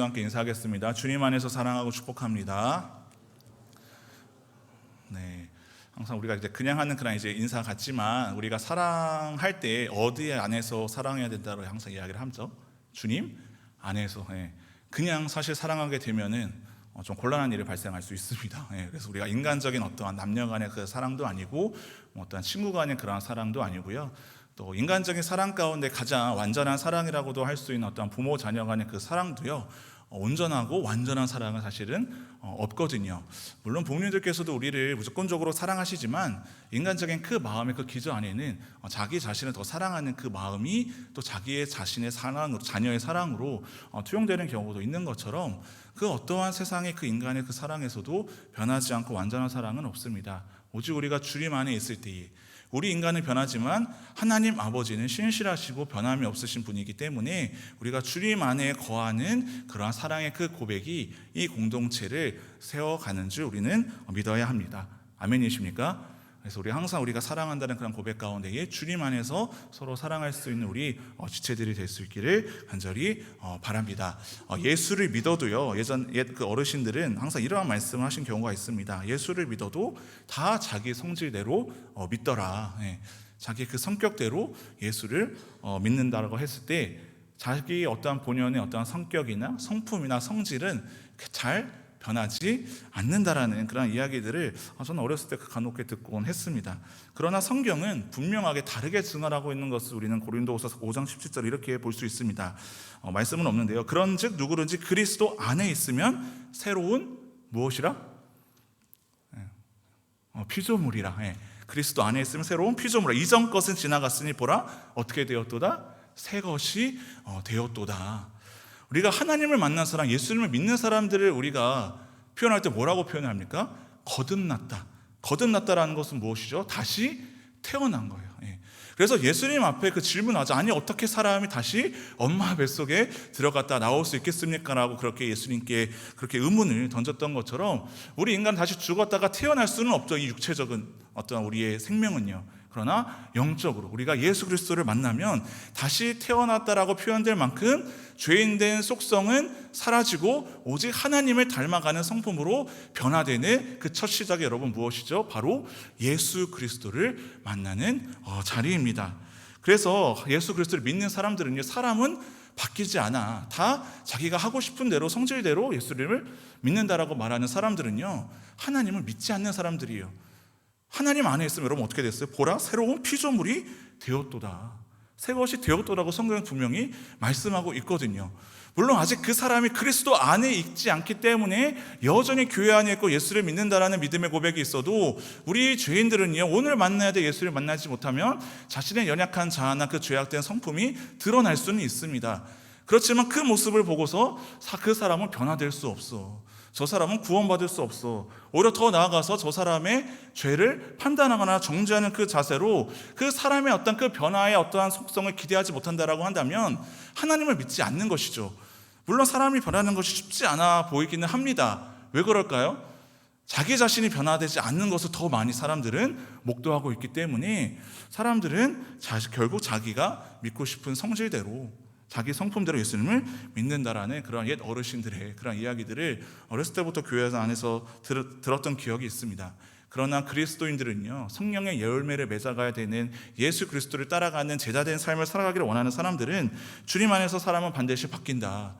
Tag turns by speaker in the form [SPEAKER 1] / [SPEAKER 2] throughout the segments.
[SPEAKER 1] 함께 인사하겠습니다. 주님 안에서 사랑하고 축복합니다. 네, 항상 우리가 이제 그냥 하는 그런 이제 인사 같지만 우리가 사랑할 때 어디 안에서 사랑해야 된다고 항상 이야기를 하죠. 주님 안에서. 그냥 사실 사랑하게 되면은 좀 곤란한 일이 발생할 수 있습니다. 그래서 우리가 인간적인 어떠한 남녀 간의 그 사랑도 아니고 어떠한 친구 간의 그러한 사랑도 아니고요. 또 인간적인 사랑 가운데 가장 완전한 사랑이라고도 할 수 있는 어떤 부모 자녀 간의 그 사랑도요, 온전하고 완전한 사랑은 사실은 없거든요. 물론 부모님들께서도 우리를 무조건적으로 사랑하시지만 인간적인 그 마음의 그 기저 안에는 자기 자신을 더 사랑하는 그 마음이 또 자기의 자신의 사랑으로, 자녀의 사랑으로 투영되는 경우도 있는 것처럼 그 어떠한 세상의 그 인간의 그 사랑에서도 변하지 않고 완전한 사랑은 없습니다. 오직 우리가 주님 안에 있을 때에 우리 인간은 변하지만 하나님 아버지는 신실하시고 변함이 없으신 분이기 때문에 우리가 주님 안에 거하는 그러한 사랑의 그 고백이 이 공동체를 세워가는 줄 우리는 믿어야 합니다. 아멘이십니까? 그래서 우리가 사랑한다는 그런 고백 가운데에 주님 안에서 서로 사랑할 수 있는 우리 지체들이 될 수 있기를 간절히 바랍니다. 예수를 믿어도요, 옛 그 어르신들은 항상 이러한 말씀을 하신 경우가 있습니다. 예수를 믿어도 다 자기 성질대로 믿더라. 자기 그 성격대로 예수를 믿는다라고 했을 때 자기 어떠한 본연의 어떠한 성격이나 성품이나 성질은 잘 변하지 않는다라는 그런 이야기들을 저는 어렸을 때 간혹 듣곤 했습니다. 그러나 성경은 분명하게 다르게 증언하고 있는 것을 우리는 고린도후서 5장 17절 이렇게 볼 수 있습니다. 말씀은 없는데요. 그런즉 누구든지 그리스도 안에 있으면 새로운 무엇이라? 피조물이라. 그리스도 안에 있으면 새로운 피조물이라. 이전 것은 지나갔으니 보라 어떻게 되었도다? 새 것이 되었도다. 우리가 하나님을 만난 사람, 예수님을 믿는 사람들을 우리가 표현할 때 뭐라고 표현합니까? 거듭났다. 거듭났다라는 것은 무엇이죠? 다시 태어난 거예요. 그래서 예수님 앞에 그 질문하자, 아니 어떻게 사람이 다시 엄마 뱃속에 들어갔다 나올 수 있겠습니까? 라고 그렇게 예수님께 그렇게 의문을 던졌던 것처럼 우리 인간 다시 죽었다가 태어날 수는 없죠. 이 육체적인 어떤 우리의 생명은요. 그러나 영적으로 우리가 예수 그리스도를 만나면 다시 태어났다라고 표현될 만큼 죄인된 속성은 사라지고 오직 하나님을 닮아가는 성품으로 변화되는 그 첫 시작이 여러분 무엇이죠? 바로 예수 그리스도를 만나는 자리입니다. 그래서 예수 그리스도를 믿는 사람들은요, 사람은 바뀌지 않아. 다 자기가 하고 싶은 대로 성질대로 예수님을 믿는다라고 말하는 사람들은요, 하나님을 믿지 않는 사람들이에요. 하나님 안에 있으면 여러분 어떻게 됐어요? 보라 새로운 피조물이 되었도다. 새 것이 되었도라고 성경은 분명히 말씀하고 있거든요. 물론 아직 그 사람이 그리스도 안에 있지 않기 때문에 여전히 교회 안에 있고 예수를 믿는다라는 믿음의 고백이 있어도 우리 죄인들은요, 오늘 만나야 될 예수를 만나지 못하면 자신의 연약한 자아나 그 죄악된 성품이 드러날 수는 있습니다. 그렇지만 그 모습을 보고서 그 사람은 변화될 수 없어. 저 사람은 구원받을 수 없어. 오히려 더 나아가서 저 사람의 죄를 판단하거나 정죄하는 그 자세로 그 사람의 어떤 그 변화의 어떠한 속성을 기대하지 못한다라고 한다면 하나님을 믿지 않는 것이죠. 물론 사람이 변하는 것이 쉽지 않아 보이기는 합니다. 왜 그럴까요? 자기 자신이 변화되지 않는 것을 더 많이 사람들은 목도하고 있기 때문에 사람들은 결국 자기가 믿고 싶은 성질대로 자기 성품대로 예수님을 믿는다라는 그런 옛 어르신들의 그런 이야기들을 어렸을 때부터 교회 안에서 들었던 기억이 있습니다. 그러나 그리스도인들은요, 성령의 열매를 맺어가야 되는 예수 그리스도를 따라가는 제자된 삶을 살아가기를 원하는 사람들은 주님 안에서 사람은 반드시 바뀐다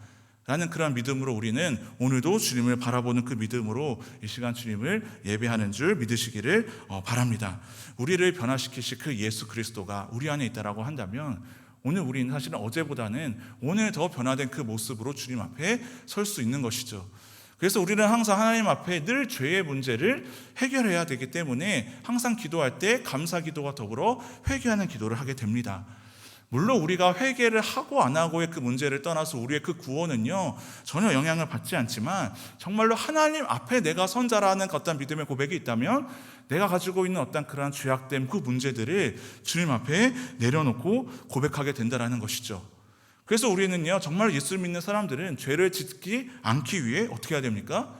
[SPEAKER 1] 라는 그런 믿음으로 우리는 오늘도 주님을 바라보는 그 믿음으로 이 시간 주님을 예배하는 줄 믿으시기를 바랍니다. 우리를 변화시키실 그 예수 그리스도가 우리 안에 있다라고 한다면 오늘 우리는 사실은 어제보다는 오늘 더 변화된 그 모습으로 주님 앞에 설 수 있는 것이죠. 그래서 우리는 항상 하나님 앞에 늘 죄의 문제를 해결해야 되기 때문에 항상 기도할 때 감사 기도와 더불어 회개하는 기도를 하게 됩니다. 물론 우리가 회개를 하고 안 하고의 그 문제를 떠나서 우리의 그 구원은요, 전혀 영향을 받지 않지만 정말로 하나님 앞에 내가 선자라는 어떤 믿음의 고백이 있다면 내가 가지고 있는 어떤 그러한 죄악됨 그 문제들을 주님 앞에 내려놓고 고백하게 된다는 것이죠. 그래서 우리는요, 정말 예수를 믿는 사람들은 죄를 짓지 않기 위해 어떻게 해야 됩니까?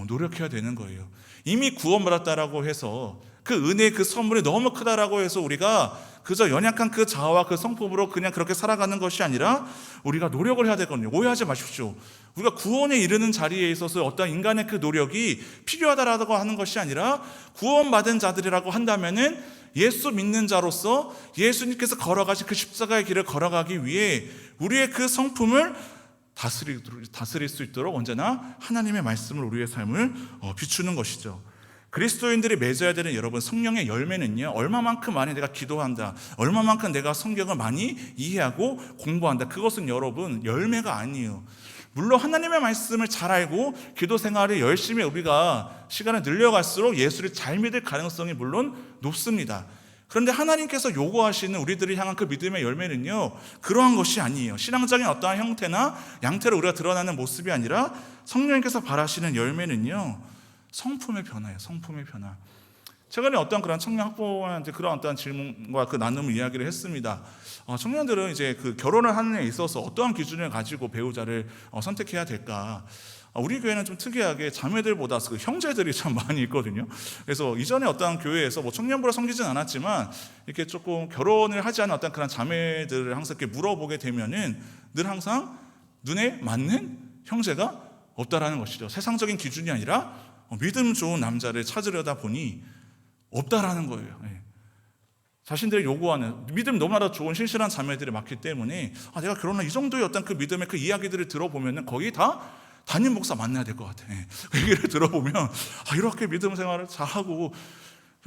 [SPEAKER 1] 노력해야 되는 거예요. 이미 구원받았다라고 해서 그 은혜의 그 선물이 너무 크다라고 해서 우리가 그저 연약한 그 자아와 그 성품으로 그냥 그렇게 살아가는 것이 아니라 우리가 노력을 해야 되거든요. 오해하지 마십시오. 우리가 구원에 이르는 자리에 있어서 어떤 인간의 그 노력이 필요하다라고 하는 것이 아니라 구원받은 자들이라고 한다면은 예수 믿는 자로서 예수님께서 걸어가신 그 십자가의 길을 걸어가기 위해 우리의 그 성품을 다스릴 수 있도록 언제나 하나님의 말씀을 우리의 삶을 비추는 것이죠. 그리스도인들이 맺어야 되는 여러분 성령의 열매는요, 얼마만큼 많이 내가 기도한다, 얼마만큼 내가 성경을 많이 이해하고 공부한다, 그것은 여러분 열매가 아니에요. 물론 하나님의 말씀을 잘 알고 기도 생활을 열심히 우리가 시간을 늘려갈수록 예수를 잘 믿을 가능성이 물론 높습니다. 그런데 하나님께서 요구하시는 우리들을 향한 그 믿음의 열매는요, 그러한 것이 아니에요. 신앙적인 어떠한 형태나 양태로 우리가 드러나는 모습이 아니라 성령님께서 바라시는 열매는요, 성품의 변화예요. 성품의 변화. 최근에 어떤 그런 청년 학부모한테 그런 어떤 질문과 그 나눔을 이야기를 했습니다. 청년들은 이제 그 결혼을 하는 데 있어서 어떠한 기준을 가지고 배우자를 선택해야 될까? 우리 교회는 좀 특이하게 자매들보다 그 형제들이 참 많이 있거든요. 그래서 이전에 어떤 교회에서 뭐 청년부라 섬기진 않았지만 이렇게 조금 결혼을 하지 않은 어떤 그런 자매들을 항상 이렇게 물어보게 되면은 늘 항상 눈에 맞는 형제가 없다라는 것이죠. 세상적인 기준이 아니라 믿음 좋은 남자를 찾으려다 보니 없다라는 거예요. 자신들이 요구하는 믿음 너무나도 좋은 신실한 자매들이 많기 때문에 내가 결혼한 이 정도의 어떤 그 믿음의 그 이야기들을 들어보면 거의 다 담임 목사 만나야 될 것 같아. 그 얘기를 들어보면 이렇게 믿음 생활을 잘하고,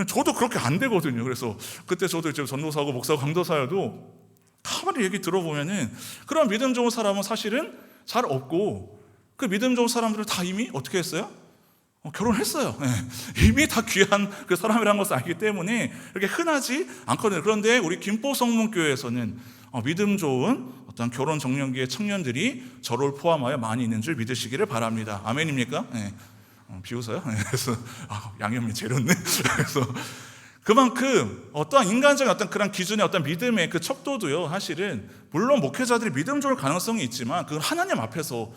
[SPEAKER 1] 저도 그렇게 안 되거든요. 그래서 그때 저도 이제 전도사고 목사고 강도사여도 가만히 얘기 들어보면은 그런 믿음 좋은 사람은 사실은 잘 없고, 그 믿음 좋은 사람들은 다 이미 어떻게 했어요? 결혼했어요. 이미 다 귀한 그 사람이라는 것을 알기 때문에 이렇게 흔하지 않거든요. 그런데 우리 김포성문교회에서는 믿음 좋은 어떤 결혼 정년기의 청년들이 저를 포함하여 많이 있는 줄 믿으시기를 바랍니다. 아멘입니까? 비웃어요? 그래서 양현미 재렸네. 그래서 그만큼 어떠한 인간적인 어떤 그런 기준의 어떤 믿음의 그 척도도요, 사실은 물론 목회자들이 믿음 좋을 가능성이 있지만 그건 하나님 앞에서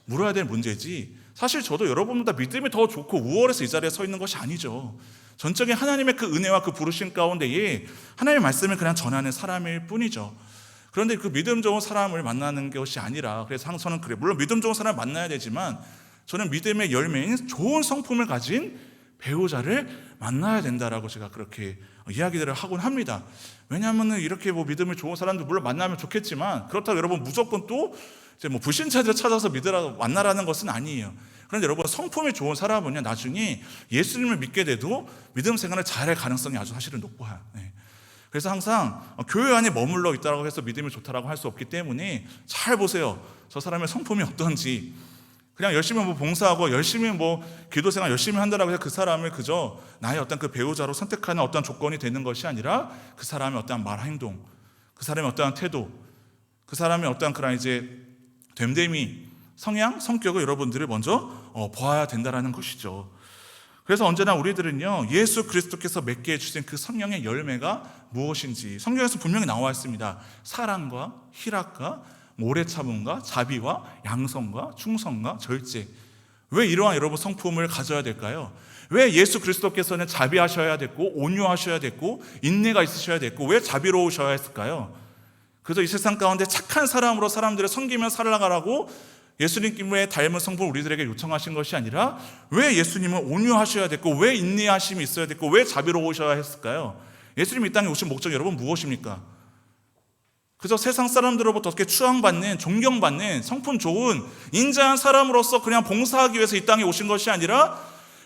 [SPEAKER 1] 물어야 될 문제지, 사실 저도 여러분보다 믿음이 더 좋고 우월해서 이 자리에 서 있는 것이 아니죠. 전적인 하나님의 그 은혜와 그 부르심 가운데에 하나님의 말씀을 그냥 전하는 사람일 뿐이죠. 그런데 그 믿음 좋은 사람을 만나는 것이 아니라, 그래서 저는 그래, 물론 믿음 좋은 사람을 만나야 되지만 저는 믿음의 열매인 좋은 성품을 가진 배우자를 만나야 된다라고 제가 그렇게 이야기들을 하곤 합니다. 왜냐하면 이렇게 뭐 믿음이 좋은 사람들 물론 만나면 좋겠지만, 그렇다고 여러분 무조건 또 이제 뭐 불신자들 찾아서 만나라는 것은 아니에요. 그런데 여러분 성품이 좋은 사람은요, 나중에 예수님을 믿게 돼도 믿음 생활을 잘할 가능성이 아주 사실은 높아요. 그래서 항상 교회 안에 머물러 있다고 해서 믿음이 좋다라고 할 수 없기 때문에 잘 보세요. 저 사람의 성품이 어떤지. 그냥 열심히 뭐 봉사하고 열심히 뭐 기도생활 열심히 한다라고 해서 그 사람을 그저 나의 어떤 그 배우자로 선택하는 어떤 조건이 되는 것이 아니라 그 사람의 어떠한 말, 행동, 그 사람의 어떠한 태도, 그 사람의 어떠한 그런 이제 됨됨이, 성향, 성격을 여러분들이 먼저 보아야 된다라는 것이죠. 그래서 언제나 우리들은요, 예수 그리스도께서 맺게 해주신 그 성령의 열매가 무엇인지 성경에서 분명히 나와 있습니다. 사랑과 희락과 오래 참음과 자비와 양성과 충성과 절제. 왜 이러한 여러분 성품을 가져야 될까요? 왜 예수 그리스도께서는 자비하셔야 됐고 온유하셔야 됐고 인내가 있으셔야 됐고 왜 자비로우셔야 했을까요? 그래서 이 세상 가운데 착한 사람으로 사람들을 섬기며 살아가라고 예수님께 닮은 성품을 우리들에게 요청하신 것이 아니라 왜 예수님은 온유하셔야 됐고 왜 인내하심이 있어야 됐고 왜 자비로우셔야 했을까요? 예수님이 이 땅에 오신 목적이 여러분 무엇입니까? 그저 세상 사람들로부터 어떻게 추앙받는, 존경받는 성품 좋은 인자한 사람으로서 그냥 봉사하기 위해서 이 땅에 오신 것이 아니라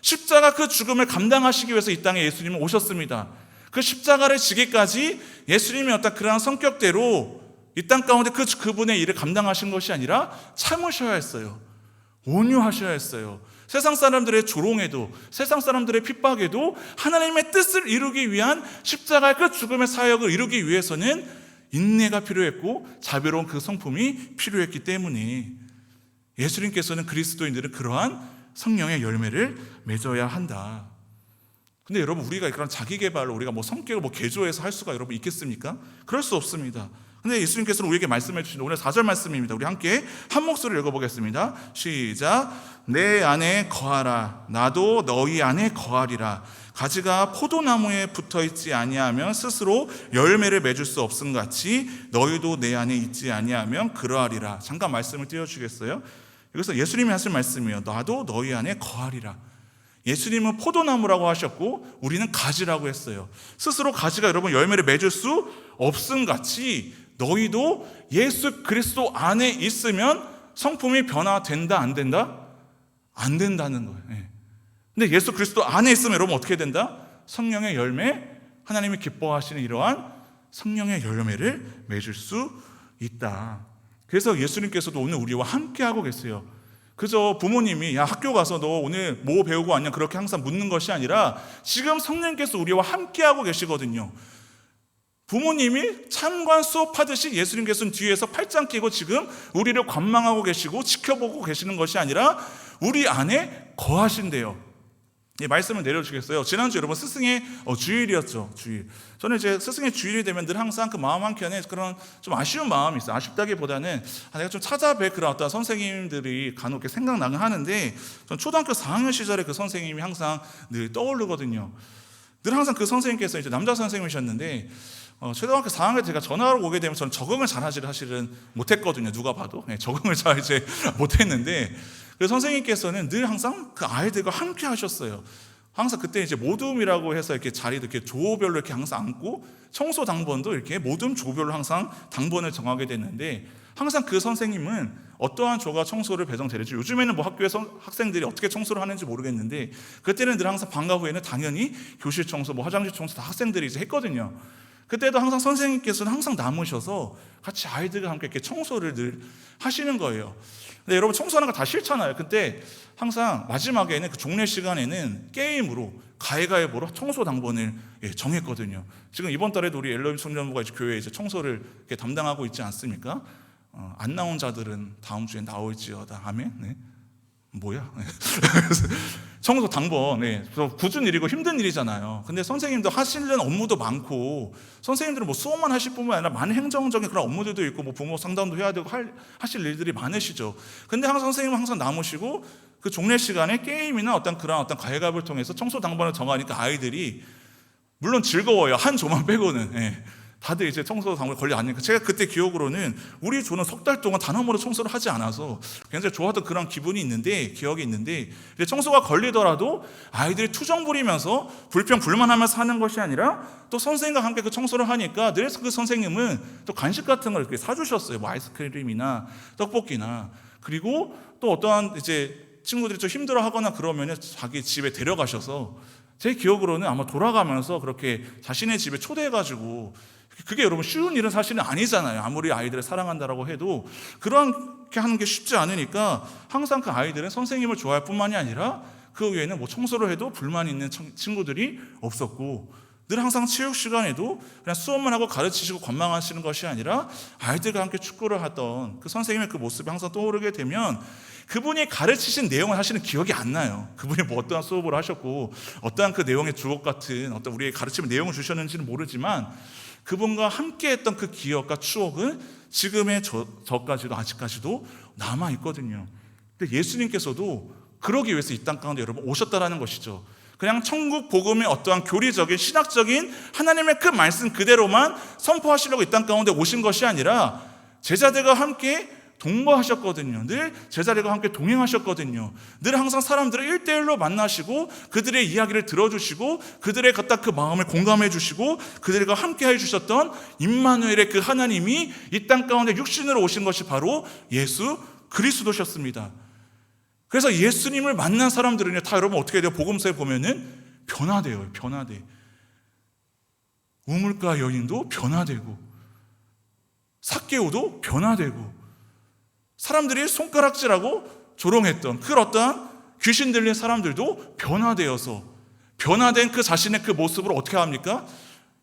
[SPEAKER 1] 십자가 그 죽음을 감당하시기 위해서 이 땅에 예수님은 오셨습니다. 그 십자가를 지기까지 예수님의 어떤 그러한 성격대로 이 땅 가운데 그분의 일을 감당하신 것이 아니라 참으셔야 했어요. 온유하셔야 했어요. 세상 사람들의 조롱에도, 세상 사람들의 핍박에도 하나님의 뜻을 이루기 위한 십자가의 그 죽음의 사역을 이루기 위해서는 인내가 필요했고 자비로운 그 성품이 필요했기 때문에 예수님께서는 그리스도인들은 그러한 성령의 열매를 맺어야 한다. 근데 여러분, 우리가 그런 자기 개발로 우리가 뭐 성격을 뭐 개조해서 할 수가 여러분 있겠습니까? 그럴 수 없습니다. 근데 예수님께서는 우리에게 말씀해 주신 오늘 4절 말씀입니다. 우리 함께 한 목소리를 읽어보겠습니다. 시작. 내 안에 거하라. 나도 너희 안에 거하리라. 가지가 포도나무에 붙어있지 아니하면 스스로 열매를 맺을 수 없음같이 너희도 내 안에 있지 아니하면 그러하리라. 잠깐 말씀을 띄워주겠어요? 여기서 예수님이 하신 말씀이에요. 나도 너희 안에 거하리라. 예수님은 포도나무라고 하셨고 우리는 가지라고 했어요. 스스로 가지가 여러분 열매를 맺을 수 없음같이 너희도 예수 그리스도 안에 있으면 성품이 변화된다 안 된다? 안 된다는 거예요. 근데 예수 그리스도 안에 있으면 여러분 어떻게 된다? 성령의 열매, 하나님이 기뻐하시는 이러한 성령의 열매를 맺을 수 있다. 그래서 예수님께서도 오늘 우리와 함께하고 계세요. 그저 부모님이 야 학교 가서 너 오늘 뭐 배우고 왔냐 그렇게 항상 묻는 것이 아니라 지금 성령께서 우리와 함께하고 계시거든요. 부모님이 참관 수업하듯이 예수님께서는 뒤에서 팔짱 끼고 지금 우리를 관망하고 계시고 지켜보고 계시는 것이 아니라 우리 안에 거하신대요. 이 말씀을 내려주겠어요. 지난주 여러분 스승의 주일이었죠. 주일. 저는 이제 스승의 주일이 되면 늘 항상 그 마음 한켠에 그런 좀 아쉬운 마음이 있어요. 아쉽다기보다는 내가 좀 찾아뵐 그런 어떤 선생님들이 간혹 이렇게 생각나긴 하는데 전 초등학교 4학년 시절에 그 선생님이 항상 늘 떠오르거든요. 늘 항상 그 선생님께서 이제 남자 선생님이셨는데 초등학교 4학년 때 제가 전화로 오게 되면 저는 적응을 잘하지 사실은 못했거든요. 누가 봐도 적응을 잘 이제 못했는데 그 선생님께서는 늘 항상 그 아이들과 함께 하셨어요. 항상 그때 이제 모둠이라고 해서 이렇게 자리도 이렇게 조별로 이렇게 항상 앉고 청소 당번도 이렇게 모둠 조별로 항상 당번을 정하게 됐는데 항상 그 선생님은 어떠한 조가 청소를 배정되는지 요즘에는 뭐 학교에서 학생들이 어떻게 청소를 하는지 모르겠는데 그때는 늘 항상 방과 후에는 당연히 교실 청소, 뭐 화장실 청소 다 학생들이 이제 했거든요. 그때도 항상 선생님께서는 항상 남으셔서 같이 아이들과 함께 이렇게 청소를 늘 하시는 거예요. 근데 여러분 청소하는 거 다 싫잖아요. 근데 항상 마지막에는 그 종례 시간에는 게임으로 가위바위보로 청소 당번을 정했거든요. 지금 이번 달에도 우리 엘러비 청년부가 이제 교회에 이제 청소를 이렇게 담당하고 있지 않습니까? 안 나온 자들은 다음 주에 나올지어다. 아멘. 네. 뭐야? 청소 당번 굳은 일이고 힘든 일이잖아요. 근데 선생님도 하시는 업무도 많고 선생님들은 뭐 수업만 하실 뿐만 아니라 많은 행정적인 그런 업무들도 있고 뭐 부모 상담도 해야 되고 하실 일들이 많으시죠. 근데 항상 선생님은 항상 남으시고 그 종례 시간에 게임이나 어떤 가위바위보를 통해서 청소 당번을 정하니까 아이들이 물론 즐거워요. 한 조만 빼고는. 다들 이제 청소 당번에 걸려 앉으니까 제가 그때 기억으로는 우리 조는 석 달 동안 단 한 번도 청소를 하지 않아서 굉장히 좋았던 그런 기억이 있는데 청소가 걸리더라도 아이들이 투정 부리면서 불평불만하면서 하는 것이 아니라 또 선생님과 함께 그 청소를 하니까 늘 그 선생님은 또 간식 같은 걸 이렇게 사주셨어요. 뭐 아이스크림이나 떡볶이나 그리고 또 어떠한 이제 친구들이 좀 힘들어하거나 그러면 자기 집에 데려가셔서 제 기억으로는 아마 돌아가면서 그렇게 자신의 집에 초대해가지고 그게 여러분 쉬운 일은 사실은 아니잖아요. 아무리 아이들을 사랑한다라고 해도 그렇게 하는 게 쉽지 않으니까 항상 그 아이들은 선생님을 좋아할 뿐만이 아니라 그 외에는 뭐 청소를 해도 불만이 있는 친구들이 없었고 늘 항상 체육 시간에도 그냥 수업만 하고 가르치시고 관망하시는 것이 아니라 아이들과 함께 축구를 하던 그 선생님의 그 모습이 항상 떠오르게 되면 그분이 가르치신 내용은 사실은 기억이 안 나요. 그분이 뭐 어떠한 수업을 하셨고 어떠한 그 내용의 주옥 같은 어떤 우리의 가르침의 내용을 주셨는지는 모르지만 그분과 함께 했던 그 기억과 추억은 지금의 저까지도 아직까지도 남아있거든요. 근데 예수님께서도 그러기 위해서 이 땅 가운데 여러분 오셨다라는 것이죠. 그냥 천국 복음의 어떠한 교리적인 신학적인 하나님의 그 말씀 그대로만 선포하시려고 이 땅 가운데 오신 것이 아니라 제자들과 함께 동거하셨거든요. 늘 제자들과 함께 동행하셨거든요. 늘 항상 사람들을 1대1로 만나시고 그들의 이야기를 들어주시고 그들의 딱 그 마음을 공감해 주시고 그들과 함께 해주셨던 임마누엘의 그 하나님이 이 땅 가운데 육신으로 오신 것이 바로 예수 그리스도셨습니다. 그래서 예수님을 만난 사람들은요 다 여러분 어떻게 돼요? 복음서에 보면은 변화돼요. 변화돼. 우물가 여인도 변화되고 삭개오도 변화되고 사람들이 손가락질하고 조롱했던 그 어떠한 귀신 들린 사람들도 변화되어서 변화된 그 자신의 그 모습을 어떻게 합니까?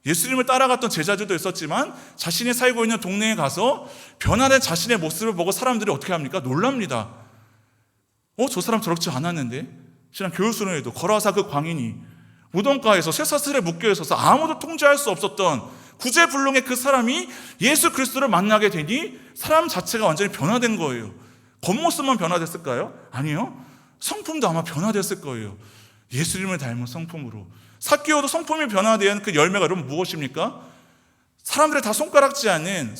[SPEAKER 1] 예수님을 따라갔던 제자들도 있었지만 자신이 살고 있는 동네에 가서 변화된 자신의 모습을 보고 사람들이 어떻게 합니까? 놀랍니다. 저 사람 저렇지 않았는데? 지난 교육수련회도 거라사 그 광인이 무덤가에서 쇠사슬에 묶여 있어서 아무도 통제할 수 없었던 구제불능의 그 사람이 예수 그리스도를 만나게 되니 사람 자체가 완전히 변화된 거예요. 겉모습만 변화됐을까요? 아니요. 성품도 아마 변화됐을 거예요. 예수님을 닮은 성품으로 삭개오도 성품이 변화된 그 열매가 여러분 무엇입니까? 사람들이 다 손가락지 않은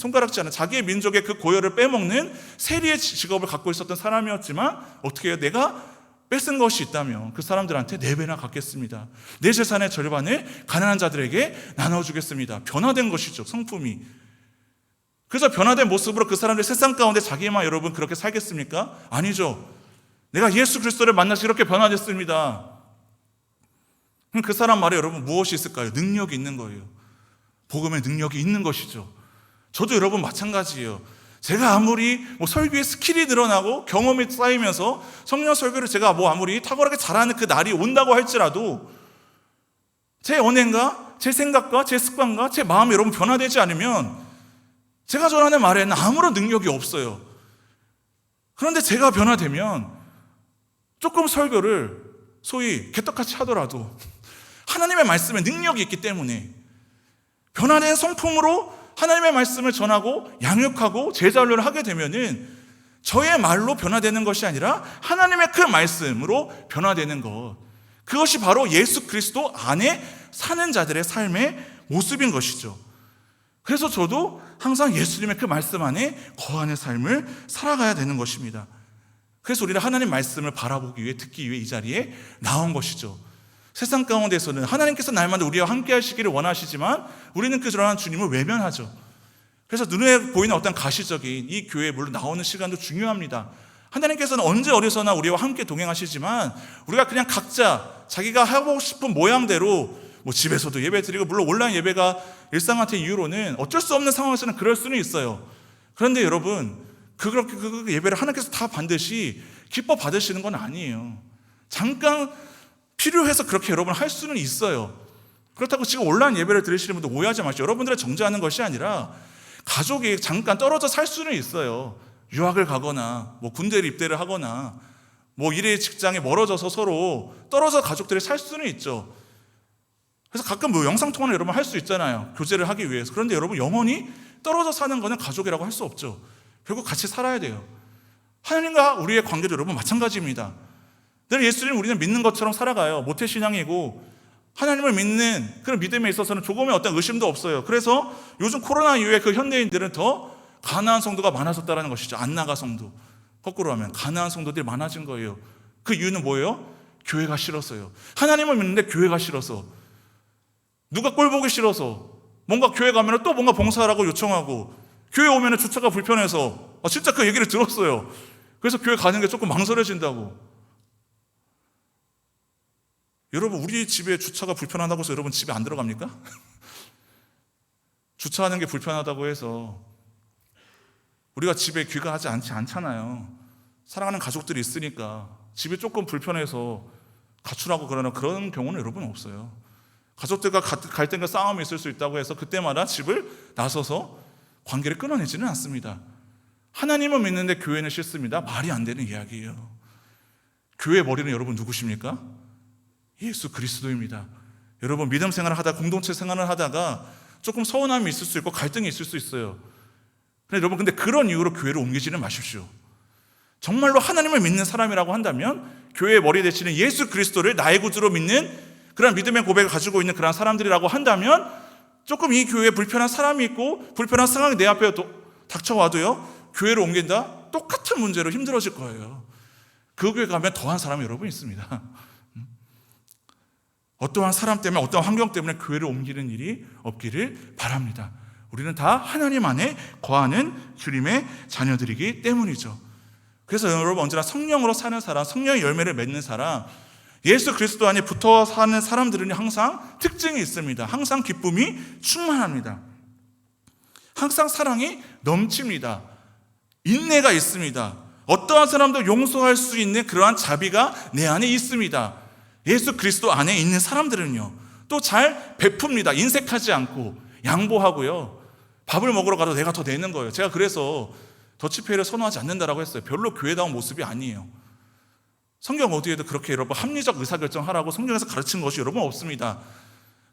[SPEAKER 1] 자기의 민족의 그 고열을 빼먹는 세리의 직업을 갖고 있었던 사람이었지만 어떻게 해요? 내가 뺏은 것이 있다면 그 사람들한테 4배나 갚겠습니다. 내 재산의 절반을 가난한 자들에게 나눠주겠습니다. 변화된 것이죠, 성품이. 그래서 변화된 모습으로 그 사람들 세상 가운데 자기만 여러분 그렇게 살겠습니까? 아니죠. 내가 예수 그리스도를 만나서 이렇게 변화됐습니다. 그럼 그 사람 말에 여러분 무엇이 있을까요? 능력이 있는 거예요. 복음의 능력이 있는 것이죠. 저도 여러분 마찬가지예요. 제가 아무리 설교의 스킬이 늘어나고 경험이 쌓이면서 성령 설교를 제가 아무리 탁월하게 잘하는 그 날이 온다고 할지라도 제 언행과 제 생각과 제 습관과 제 마음이 여러분 변화되지 않으면 제가 전하는 말에는 아무런 능력이 없어요. 그런데 제가 변화되면 조금 설교를 소위 개떡같이 하더라도 하나님의 말씀에 능력이 있기 때문에 변화된 성품으로 하나님의 말씀을 전하고 양육하고 제자훈련을 하게 되면은 저의 말로 변화되는 것이 아니라 하나님의 그 말씀으로 변화되는 것, 그것이 바로 예수 그리스도 안에 사는 자들의 삶의 모습인 것이죠. 그래서 저도 항상 예수님의 그 말씀 안에 거하는 삶을 살아가야 되는 것입니다. 그래서 우리는 하나님 말씀을 바라보기 위해, 듣기 위해 이 자리에 나온 것이죠. 세상 가운데서는 하나님께서 날마다 우리와 함께 하시기를 원하시지만 우리는 그러한 주님을 외면하죠. 그래서 눈에 보이는 어떤 가시적인 이 교회에 물론 나오는 시간도 중요합니다. 하나님께서는 언제 어디서나 우리와 함께 동행하시지만 우리가 그냥 각자 자기가 하고 싶은 모양대로 집에서도 예배 드리고, 물론 온라인 예배가 일상화된 이유로는 어쩔 수 없는 상황에서는 그럴 수는 있어요. 그런데 여러분, 그렇게 그 예배를 하나님께서 다 반드시 기뻐 받으시는 건 아니에요. 잠깐 필요해서 그렇게 여러분 할 수는 있어요. 그렇다고 지금 온라인 예배를 들으시는 분들 오해하지 마시죠. 여러분들을 정죄하는 것이 아니라 가족이 잠깐 떨어져 살 수는 있어요. 유학을 가거나 군대를 입대를 하거나 일의 직장에 멀어져서 서로 떨어져 가족들이 살 수는 있죠. 그래서 가끔 영상통화를 여러분 할 수 있잖아요. 교제를 하기 위해서. 그런데 여러분 영원히 떨어져 사는 것은 가족이라고 할 수 없죠. 결국 같이 살아야 돼요. 하나님과 우리의 관계도 여러분 마찬가지입니다. 늘 예수님을 우리는 믿는 것처럼 살아가요. 모태신앙이고 하나님을 믿는 그런 믿음에 있어서는 조금의 어떤 의심도 없어요. 그래서 요즘 코로나 이후에 그 현대인들은 더 가난한 성도가 많아졌다는 것이죠. 안 나가 성도. 거꾸로 하면 가난한 성도들이 많아진 거예요. 그 이유는 뭐예요? 교회가 싫어서요. 하나님을 믿는데 교회가 싫어서. 누가 꼴 보기 싫어서. 뭔가 교회 가면 또 뭔가 봉사하라고 요청하고, 교회 오면 주차가 불편해서. 진짜 그 얘기를 들었어요. 그래서 교회 가는 게 조금 망설여진다고. 여러분, 우리 집에 주차가 불편하다고 해서 여러분 집에 안 들어갑니까? 주차하는 게 불편하다고 해서 우리가 집에 귀가하지 않잖아요. 사랑하는 가족들이 있으니까 집이 조금 불편해서 가출하고 그런 경우는 여러분 없어요. 가족들과 갈등과 싸움이 있을 수 있다고 해서 그때마다 집을 나서서 관계를 끊어내지는 않습니다. 하나님을 믿는데 교회는 싫습니다. 말이 안 되는 이야기예요. 교회의 머리는 여러분 누구십니까? 예수 그리스도입니다. 여러분, 믿음 생활을 하다가, 공동체 생활을 하다가 조금 서운함이 있을 수 있고 갈등이 있을 수 있어요. 여러분, 근데 그런 이유로 교회를 옮기지는 마십시오. 정말로 하나님을 믿는 사람이라고 한다면 교회의 머리 되시는 예수 그리스도를 나의 구주로 믿는 그런 믿음의 고백을 가지고 있는 그런 사람들이라고 한다면 조금 이 교회에 불편한 사람이 있고 불편한 상황이 내 앞에 닥쳐와도요, 교회를 옮긴다? 똑같은 문제로 힘들어질 거예요. 그 교회 가면 더한 사람이 여러분 있습니다. 어떠한 사람 때문에, 어떠한 환경 때문에 교회를 옮기는 일이 없기를 바랍니다. 우리는 다 하나님 안에 거하는 주님의 자녀들이기 때문이죠. 그래서 여러분, 언제나 성령으로 사는 사람, 성령의 열매를 맺는 사람, 예수 그리스도 안에 붙어 사는 사람들은 항상 특징이 있습니다. 항상 기쁨이 충만합니다. 항상 사랑이 넘칩니다. 인내가 있습니다. 어떠한 사람도 용서할 수 있는 그러한 자비가 내 안에 있습니다. 예수 그리스도 안에 있는 사람들은요, 또 잘 베풉니다. 인색하지 않고 양보하고요. 밥을 먹으러 가도 내가 더 내는 거예요. 제가 그래서 더치페이를 선호하지 않는다라고 했어요. 별로 교회다운 모습이 아니에요. 성경 어디에도 그렇게 여러분 합리적 의사결정하라고 성경에서 가르친 것이 여러분 없습니다.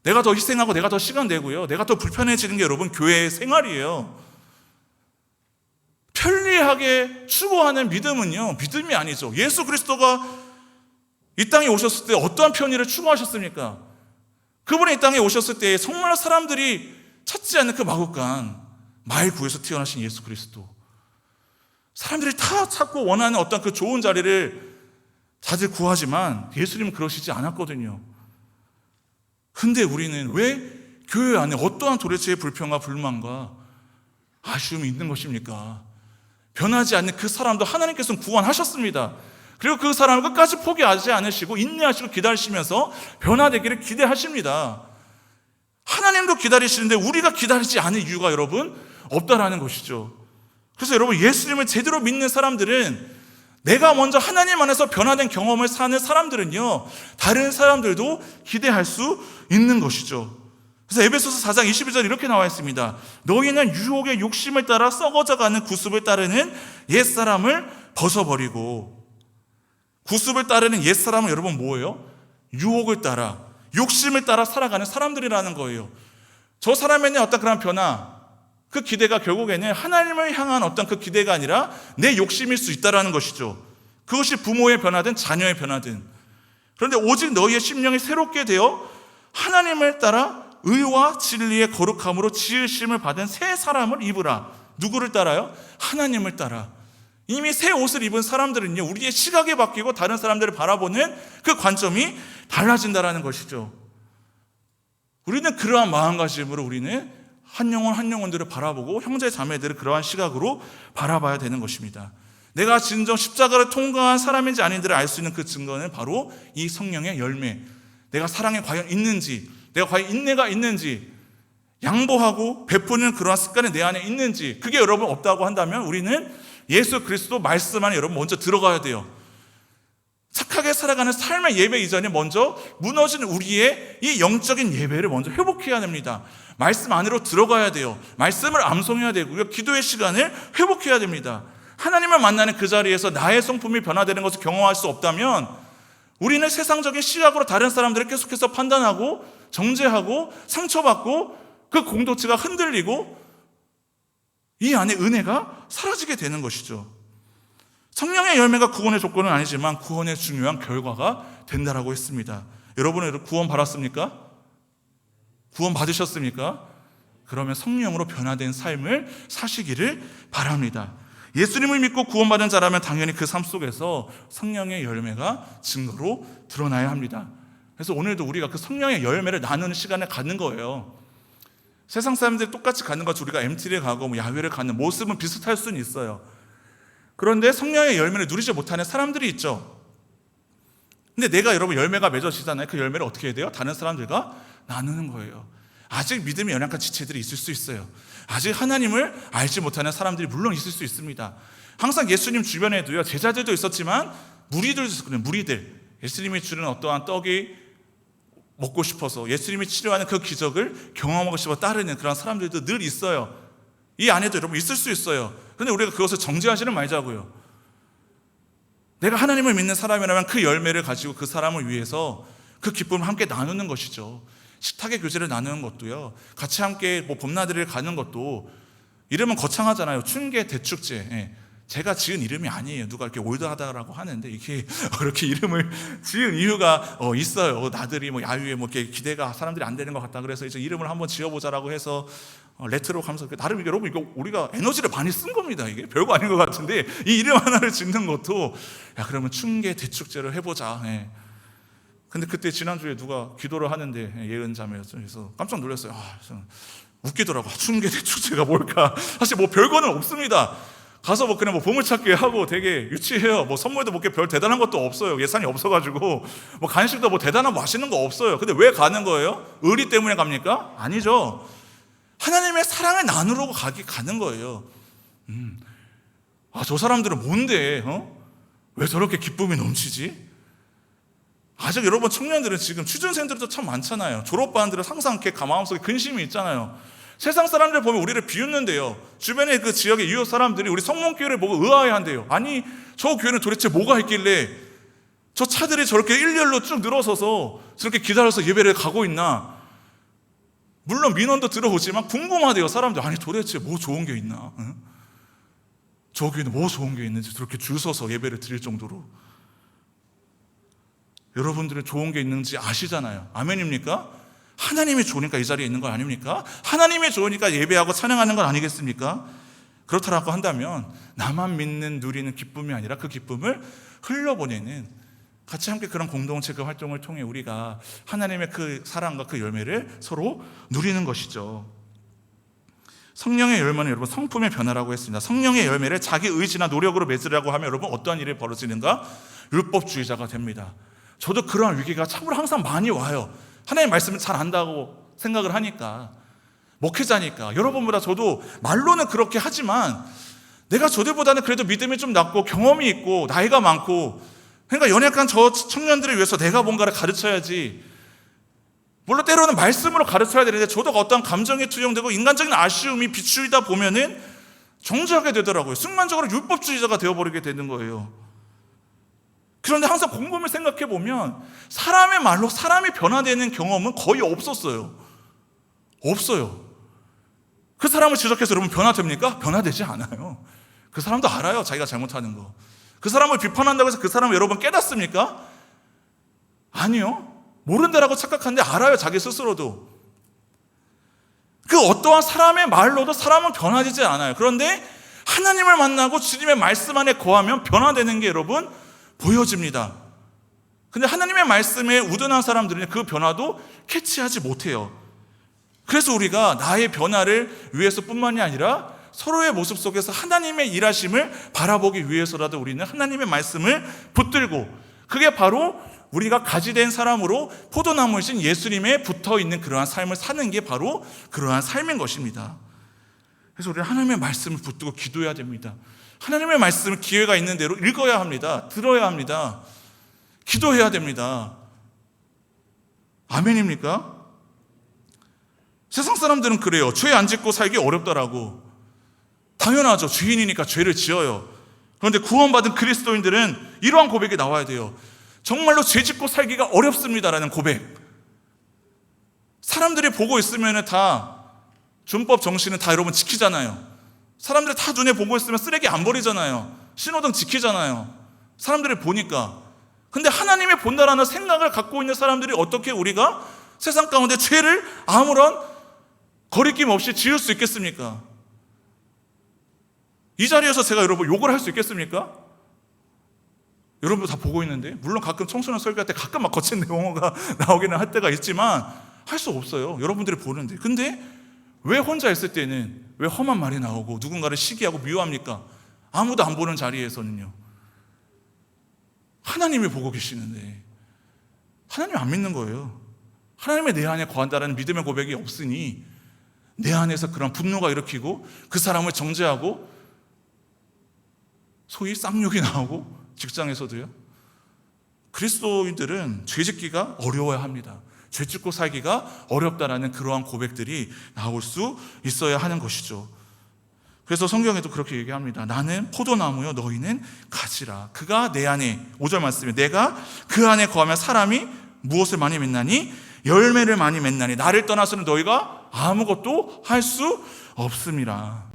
[SPEAKER 1] 내가 더 희생하고 내가 더 시간 내고요, 내가 더 불편해지는 게 여러분 교회의 생활이에요. 편리하게 추구하는 믿음은요, 믿음이 아니죠. 예수 그리스도가 이 땅에 오셨을 때 어떠한 편의를 추구하셨습니까? 그분이 이 땅에 오셨을 때 정말 사람들이 찾지 않는 그 마국간 말구에서 태어나신 예수 그리스도, 사람들이 다 찾고 원하는 어떤 그 좋은 자리를 다들 구하지만 예수님은 그러시지 않았거든요. 근데 우리는 왜 교회 안에 어떠한 도대체의 불평과 불만과 아쉬움이 있는 것입니까? 변하지 않는 그 사람도 하나님께서는 구원하셨습니다. 그리고 그 사람을 끝까지 포기하지 않으시고 인내하시고 기다리시면서 변화되기를 기대하십니다. 하나님도 기다리시는데 우리가 기다리지 않을 이유가 여러분 없다라는 것이죠. 그래서 여러분, 예수님을 제대로 믿는 사람들은, 내가 먼저 하나님 안에서 변화된 경험을 사는 사람들은요, 다른 사람들도 기대할 수 있는 것이죠. 그래서 에베소서 4장 22절 이렇게 나와 있습니다. 너희는 유혹의 욕심을 따라 썩어져가는 구습을 따르는 옛사람을 벗어버리고. 구습을 따르는 옛사람은 여러분 뭐예요? 유혹을 따라, 욕심을 따라 살아가는 사람들이라는 거예요. 저 사람에는 어떤 그런 변화, 그 기대가 결국에는 하나님을 향한 어떤 그 기대가 아니라 내 욕심일 수 있다는 것이죠. 그것이 부모의 변화든 자녀의 변화든. 그런데 오직 너희의 심령이 새롭게 되어 하나님을 따라 의와 진리의 거룩함으로 지으심을 받은 새 사람을 입으라. 누구를 따라요? 하나님을 따라. 이미 새 옷을 입은 사람들은요, 우리의 시각이 바뀌고 다른 사람들을 바라보는 그 관점이 달라진다는 것이죠. 우리는 그러한 마음가짐으로 우리는 한 영혼 한 영혼들을 바라보고 형제 자매들을 그러한 시각으로 바라봐야 되는 것입니다. 내가 진정 십자가를 통과한 사람인지 아닌지를 알 수 있는 그 증거는 바로 이 성령의 열매, 내가 사랑에 과연 있는지, 내가 과연 인내가 있는지, 양보하고 베푸는 그러한 습관이 내 안에 있는지, 그게 여러분 없다고 한다면 우리는 예수 그리스도 말씀 안에 여러분 먼저 들어가야 돼요. 착하게 살아가는 삶의 예배 이전에 먼저 무너진 우리의 이 영적인 예배를 먼저 회복해야 됩니다. 말씀 안으로 들어가야 돼요. 말씀을 암송해야 되고요. 기도의 시간을 회복해야 됩니다. 하나님을 만나는 그 자리에서 나의 성품이 변화되는 것을 경험할 수 없다면 우리는 세상적인 시각으로 다른 사람들을 계속해서 판단하고 정죄하고 상처받고 그 공동체가 흔들리고 이 안에 은혜가 사라지게 되는 것이죠. 성령의 열매가 구원의 조건은 아니지만 구원의 중요한 결과가 된다라고 했습니다. 여러분은 구원 받았습니까? 구원 받으셨습니까? 그러면 성령으로 변화된 삶을 사시기를 바랍니다. 예수님을 믿고 구원받은 자라면 당연히 그 삶 속에서 성령의 열매가 증거로 드러나야 합니다. 그래서 오늘도 우리가 그 성령의 열매를 나누는 시간을 갖는 거예요. 세상 사람들이 똑같이 가는 것이 우리가 MT를 가고 뭐 야외를 가는 모습은 비슷할 수는 있어요. 그런데 성령의 열매를 누리지 못하는 사람들이 있죠. 근데 내가 여러분 열매가 맺어지잖아요. 그 열매를 어떻게 해야 돼요? 다른 사람들과 나누는 거예요. 아직 믿음이 연약한 지체들이 있을 수 있어요. 아직 하나님을 알지 못하는 사람들이 물론 있을 수 있습니다. 항상 예수님 주변에도요, 제자들도 있었지만 무리들도 있었거든요. 무리들, 예수님이 주는 어떠한 떡이 먹고 싶어서 예수님이 치료하는 그 기적을 경험하고 싶어 따르는 그런 사람들도 늘 있어요. 이 안에도 여러분 있을 수 있어요. 그런데 우리가 그것을 정죄하지는 말자고요. 내가 하나님을 믿는 사람이라면 그 열매를 가지고 그 사람을 위해서 그 기쁨을 함께 나누는 것이죠. 식탁의 교제를 나누는 것도요, 같이 함께 뭐 봄나들이를 가는 것도 이름은 거창하잖아요. 춘계 대축제. 예. 제가 지은 이름이 아니에요. 누가 이렇게 올드하다라고 하는데 이렇게 그렇게 이름을 지은 이유가 있어요. 나들이 뭐 야유에 뭐 이렇게 기대가 사람들이 안 되는 것 같다. 그래서 이제 이름을 한번 지어보자라고 해서 레트로 가면서 나름 이게 여러분 이거 우리가 에너지를 많이 쓴 겁니다. 이게 별거 아닌 것 같은데 이 이름 하나를 짓는 것도 야 그러면 춘계 대축제를 해보자. 예. 근데 그때 지난주에 누가 기도를 하는데 예은자매였죠. 그래서 깜짝 놀랐어요. 웃기더라고. 춘계 대축제가 뭘까? 사실 뭐 별거는 없습니다. 가서 뭐 그냥 뭐 보물찾기 하고 되게 유치해요. 뭐 선물도 뭐 별 대단한 것도 없어요. 예산이 없어가지고 뭐 간식도 뭐 대단한 맛있는 거 없어요. 근데 왜 가는 거예요? 의리 때문에 갑니까? 아니죠. 하나님의 사랑을 나누려고 가는 거예요. 저 사람들은 뭔데? 왜 저렇게 기쁨이 넘치지? 아직 여러분 청년들은 지금 취준생들도 참 많잖아요. 졸업반들은 항상 이렇게 마음속에 근심이 있잖아요. 세상 사람들 보면 우리를 비웃는데요. 주변에 그 지역의 이웃 사람들이 우리 성문교회를 보고 의아해한대요. 아니 저 교회는 도대체 뭐가 있길래 저 차들이 저렇게 일렬로 쭉 늘어서서 저렇게 기다려서 예배를 가고 있나. 물론 민원도 들어오지만 궁금하대요. 사람들 아니 도대체 뭐 좋은 게 있나. 응? 저 교회는 뭐 좋은 게 있는지 저렇게 줄 서서 예배를 드릴 정도로. 여러분들은 좋은 게 있는지 아시잖아요. 아멘입니까? 하나님이 좋으니까 이 자리에 있는 거 아닙니까? 하나님이 좋으니까 예배하고 찬양하는 건 아니겠습니까? 그렇다라고 한다면 나만 믿는 누리는 기쁨이 아니라 그 기쁨을 흘려보내는, 같이 함께 그런 공동체 그 활동을 통해 우리가 하나님의 그 사랑과 그 열매를 서로 누리는 것이죠. 성령의 열매는 여러분 성품의 변화라고 했습니다. 성령의 열매를 자기 의지나 노력으로 맺으려고 하면 여러분 어떠한 일이 벌어지는가? 율법주의자가 됩니다. 저도 그러한 위기가 참으로 항상 많이 와요. 하나님의 말씀을 잘 안다고 생각을 하니까, 목회자니까. 여러분보다 저도 말로는 그렇게 하지만 내가 저들보다는 그래도 믿음이 좀 낮고 경험이 있고 나이가 많고, 그러니까 연약한 저 청년들을 위해서 내가 뭔가를 가르쳐야지, 물론 때로는 말씀으로 가르쳐야 되는데 저도 어떤 감정에 투영되고 인간적인 아쉬움이 비추이다 보면은 정죄하게 되더라고요. 순간적으로 율법주의자가 되어버리게 되는 거예요. 그런데 항상 곰곰이 생각해 보면 사람의 말로 사람이 변화되는 경험은 거의 없었어요. 없어요. 그 사람을 지적해서 여러분 변화됩니까? 변화되지 않아요. 그 사람도 알아요, 자기가 잘못하는 거. 그 사람을 비판한다고 해서 그 사람을 여러분 깨닫습니까? 아니요. 모른다라고 착각하는데 알아요, 자기 스스로도. 그 어떠한 사람의 말로도 사람은 변화되지 않아요. 그런데 하나님을 만나고 주님의 말씀 안에 거하면 변화되는 게 여러분 보여집니다. 근데 하나님의 말씀에 우둔한 사람들은 그 변화도 캐치하지 못해요. 그래서 우리가 나의 변화를 위해서뿐만이 아니라 서로의 모습 속에서 하나님의 일하심을 바라보기 위해서라도 우리는 하나님의 말씀을 붙들고, 그게 바로 우리가 가지된 사람으로 포도나무이신 예수님에 붙어있는 그러한 삶을 사는 게 바로 그러한 삶인 것입니다. 그래서 우리는 하나님의 말씀을 붙들고 기도해야 됩니다. 하나님의 말씀을 기회가 있는 대로 읽어야 합니다. 들어야 합니다. 기도해야 됩니다. 아멘입니까? 세상 사람들은 그래요. 죄 안 짓고 살기 어렵다라고. 당연하죠. 죄인이니까 죄를 지어요. 그런데 구원받은 그리스도인들은 이러한 고백이 나와야 돼요. 정말로 죄 짓고 살기가 어렵습니다라는 고백. 사람들이 보고 있으면 다 준법 정신은 다 여러분 지키잖아요. 사람들이 다 눈에 보고 있으면 쓰레기 안 버리잖아요. 신호등 지키잖아요. 사람들이 보니까. 근데 하나님의 본다라는 생각을 갖고 있는 사람들이 어떻게 우리가 세상 가운데 죄를 아무런 거리낌 없이 지을 수 있겠습니까? 이 자리에서 제가 여러분 욕을 할 수 있겠습니까? 여러분 다 보고 있는데, 물론 가끔 청소년 설교할 때 가끔 막 거친 내용어가 나오기는 할 때가 있지만 할 수 없어요. 여러분들이 보는데. 근데 왜 혼자 있을 때는 왜 험한 말이 나오고 누군가를 시기하고 미워합니까? 아무도 안 보는 자리에서는요. 하나님이 보고 계시는데 하나님 안 믿는 거예요. 하나님의 내 안에 거한다는 믿음의 고백이 없으니 내 안에서 그런 분노가 일으키고 그 사람을 정죄하고 소위 쌍욕이 나오고, 직장에서도요. 그리스도인들은 죄짓기가 어려워야 합니다. 죄짓고 살기가 어렵다라는 그러한 고백들이 나올 수 있어야 하는 것이죠. 그래서 성경에도 그렇게 얘기합니다. 나는 포도나무요 너희는 가지라. 그가 내 안에, 5절 말씀에 내가 그 안에 거하면 사람이 무엇을 많이 맺나니? 열매를 많이 맺나니 나를 떠나서는 너희가 아무것도 할 수 없음이라.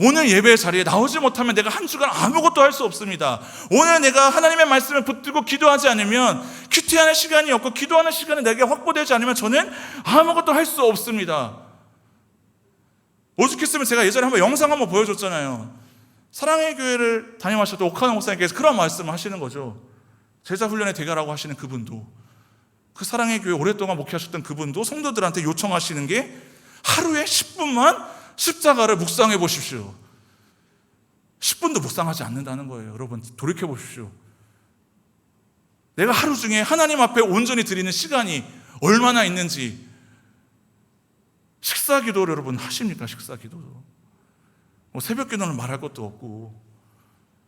[SPEAKER 1] 오늘 예배의 자리에 나오지 못하면 내가 한 주간 아무것도 할 수 없습니다. 오늘 내가 하나님의 말씀을 붙들고 기도하지 않으면, 큐티하는 시간이 없고 기도하는 시간이 내게 확보되지 않으면 저는 아무것도 할 수 없습니다. 오죽했으면 제가 예전에 한번 영상 한번 보여줬잖아요. 사랑의 교회를 담임하셨던 오카노 목사님께서 그런 말씀을 하시는 거죠. 제자 훈련에 대가라고 하시는 그분도, 그 사랑의 교회 오랫동안 목회하셨던 그분도 성도들한테 요청하시는 게 하루에 10분만 십자가를 묵상해 보십시오. 10분도 묵상하지 않는다는 거예요. 여러분 돌이켜 보십시오. 내가 하루 중에 하나님 앞에 온전히 드리는 시간이 얼마나 있는지. 식사 기도를 여러분 하십니까? 식사 기도도 뭐 새벽 기도는 말할 것도 없고,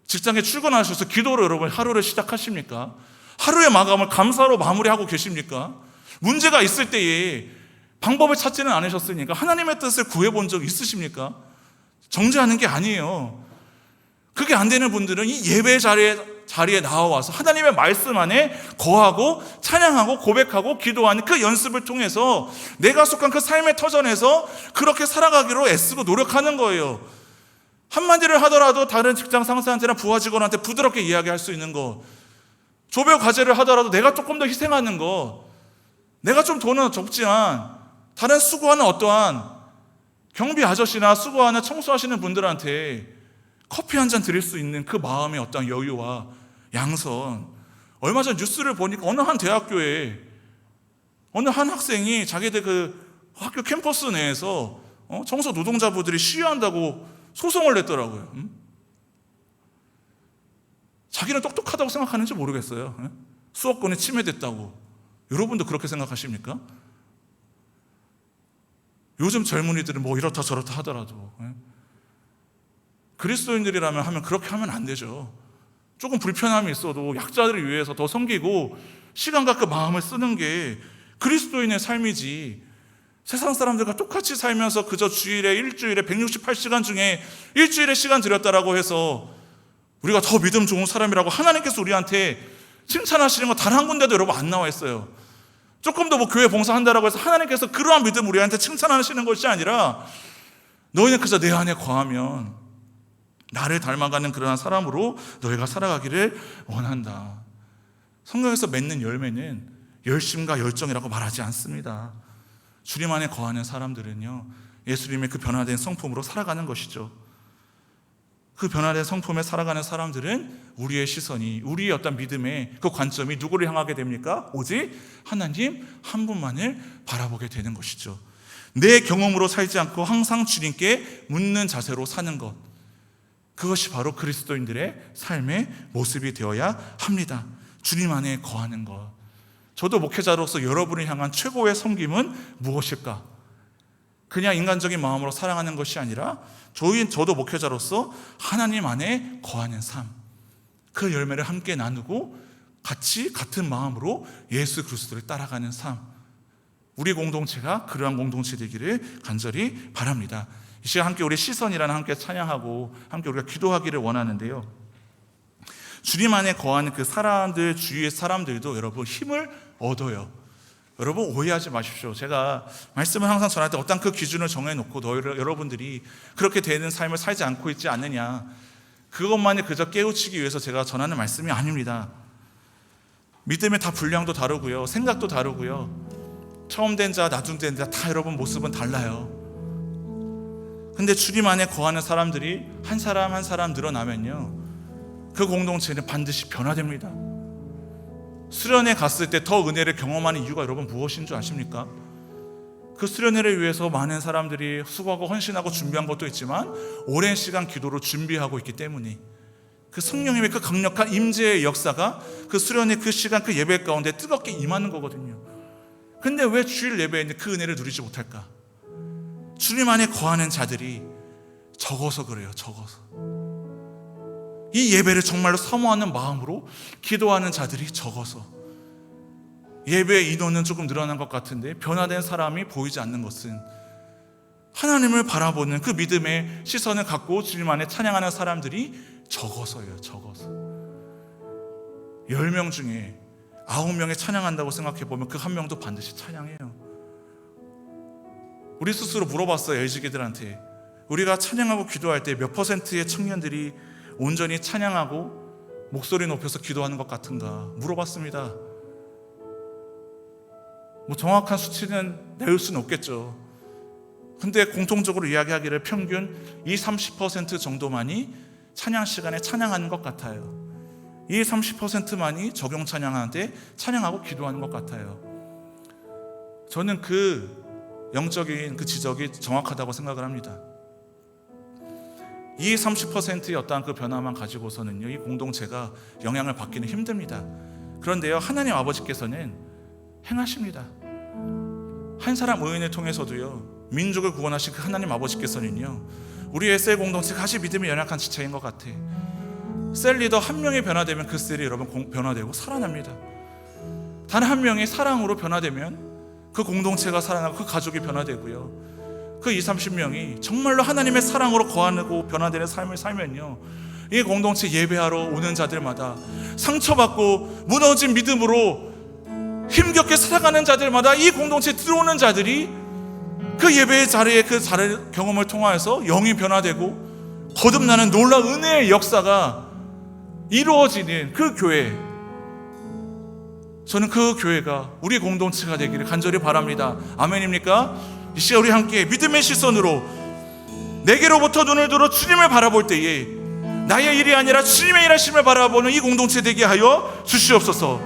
[SPEAKER 1] 직장에 출근하셔서 기도로 여러분 하루를 시작하십니까? 하루의 마감을 감사로 마무리하고 계십니까? 문제가 있을 때에 방법을 찾지는 않으셨으니까 하나님의 뜻을 구해본 적 있으십니까? 정죄하는 게 아니에요. 그게 안 되는 분들은 이 예배 자리에 나와서 하나님의 말씀 안에 거하고 찬양하고 고백하고 기도하는 그 연습을 통해서 내가 속한 그 삶의 터전에서 그렇게 살아가기로 애쓰고 노력하는 거예요. 한마디를 하더라도 다른 직장 상사한테나 부하 직원한테 부드럽게 이야기할 수 있는 거, 조별 과제를 하더라도 내가 조금 더 희생하는 거, 내가 좀 돈은 적지만 다른 수고하는 어떠한 경비 아저씨나 수고하는 청소하시는 분들한테 커피 한 잔 드릴 수 있는 그 마음의 어떤 여유와 양선. 얼마 전 뉴스를 보니까 어느 한 대학교에 어느 한 학생이 자기들 그 학교 캠퍼스 내에서 청소 노동자분들이 시위한다고 소송을 냈더라고요. 자기는 똑똑하다고 생각하는지 모르겠어요. 수업권이 침해됐다고. 여러분도 그렇게 생각하십니까? 요즘 젊은이들은 뭐 이렇다 저렇다 하더라도 그리스도인들이라면 하면 그렇게 하면 안 되죠. 조금 불편함이 있어도 약자들을 위해서 더 섬기고 시간과 그 마음을 쓰는 게 그리스도인의 삶이지, 세상 사람들과 똑같이 살면서 그저 주일에 일주일에 168시간 중에 일주일에 시간 들였다라고 해서 우리가 더 믿음 좋은 사람이라고 하나님께서 우리한테 칭찬하시는 거 단 한 군데도 여러분 안 나와 있어요. 조금 더 뭐 교회 봉사한다라고 해서 하나님께서 그러한 믿음 우리한테 칭찬하시는 것이 아니라 너희는 그저 내 안에 거하면 나를 닮아가는 그러한 사람으로 너희가 살아가기를 원한다. 성경에서 맺는 열매는 열심과 열정이라고 말하지 않습니다. 주님 안에 거하는 사람들은요, 예수님의 그 변화된 성품으로 살아가는 것이죠. 그 변화된 성품에 살아가는 사람들은 우리의 시선이, 우리의 어떤 믿음의 그 관점이 누구를 향하게 됩니까? 오직 하나님 한 분만을 바라보게 되는 것이죠. 내 경험으로 살지 않고 항상 주님께 묻는 자세로 사는 것, 그것이 바로 그리스도인들의 삶의 모습이 되어야 합니다. 주님 안에 거하는 것. 저도 목회자로서 여러분을 향한 최고의 섬김은 무엇일까? 그냥 인간적인 마음으로 사랑하는 것이 아니라 저도 목회자로서 하나님 안에 거하는 삶, 그 열매를 함께 나누고 같이 같은 마음으로 예수 그리스도를 따라가는 삶, 우리 공동체가 그러한 공동체 되기를 간절히 바랍니다. 이 시간 함께 우리 시선이라는 함께 찬양하고 함께 우리가 기도하기를 원하는데요, 주님 안에 거하는 그 사람들, 주위의 사람들도 여러분 힘을 얻어요. 여러분 오해하지 마십시오. 제가 말씀을 항상 전할 때 어떤 그 기준을 정해놓고 여러분들이 그렇게 되는 삶을 살지 않고 있지 않느냐, 그것만이 그저 깨우치기 위해서 제가 전하는 말씀이 아닙니다. 믿음의 다 분량도 다르고요, 생각도 다르고요, 처음 된 자, 나중 된 자 다 여러분 모습은 달라요. 근데 주님 안에 거하는 사람들이 한 사람 한 사람 늘어나면요, 그 공동체는 반드시 변화됩니다. 수련회 갔을 때 더 은혜를 경험하는 이유가 여러분 무엇인 줄 아십니까? 그 수련회를 위해서 많은 사람들이 수고하고 헌신하고 준비한 것도 있지만 오랜 시간 기도로 준비하고 있기 때문에 그 성령님의 그 강력한 임재의 역사가 그 수련회 그 시간 그 예배 가운데 뜨겁게 임하는 거거든요. 근데 왜 주일 예배에는 그 은혜를 누리지 못할까? 주님 안에 거하는 자들이 적어서 그래요. 적어서. 이 예배를 정말로 사모하는 마음으로 기도하는 자들이 적어서 예배의 인원은 조금 늘어난 것 같은데 변화된 사람이 보이지 않는 것은 하나님을 바라보는 그 믿음의 시선을 갖고 주님 안에 찬양하는 사람들이 적어서예요. 적어서 10명 중에 9명이 찬양한다고 생각해보면 그 한 명도 반드시 찬양해요. 우리 스스로 물어봤어요. LG기들한테 우리가 찬양하고 기도할 때 몇 퍼센트의 청년들이 온전히 찬양하고 목소리 높여서 기도하는 것 같은가 물어봤습니다. 뭐 정확한 수치는 내올 수는 없겠죠. 근데 공통적으로 이야기하기를 평균 20-30% 정도만이 찬양 시간에 찬양하는 것 같아요. 이 30%만이 적용 찬양하는데 찬양하고 기도하는 것 같아요. 저는 그 영적인 그 지적이 정확하다고 생각을 합니다. 이 30%의 어떠한 그 변화만 가지고서는요, 이 공동체가 영향을 받기는 힘듭니다. 그런데요, 하나님 아버지께서는 행하십니다. 한 사람 의인을 통해서도요, 민족을 구원하신 그 하나님 아버지께서는요, 우리의 셀 공동체가 아주 믿음이 연약한 지체인 것 같아. 셀 리더 한 명이 변화되면 그 셀이 여러분 변화되고 살아납니다. 단 한 명이 사랑으로 변화되면 그 공동체가 살아나고 그 가족이 변화되고요, 그 20-30명이 정말로 하나님의 사랑으로 거하고 변화되는 삶을 살면요, 이 공동체 예배하러 오는 자들마다 상처받고 무너진 믿음으로 힘겹게 살아가는 자들마다 이 공동체에 들어오는 자들이 그 예배의 자리에 그 경험을 통하여서 영이 변화되고 거듭나는 놀라운 은혜의 역사가 이루어지는 그 교회, 저는 그 교회가 우리 공동체가 되기를 간절히 바랍니다. 아멘입니까? 이 시간 우리 함께 믿음의 시선으로 내게로부터 눈을 들어 주님을 바라볼 때에 나의 일이 아니라 주님의 일하심을 바라보는 이 공동체 되게 하여 주시옵소서.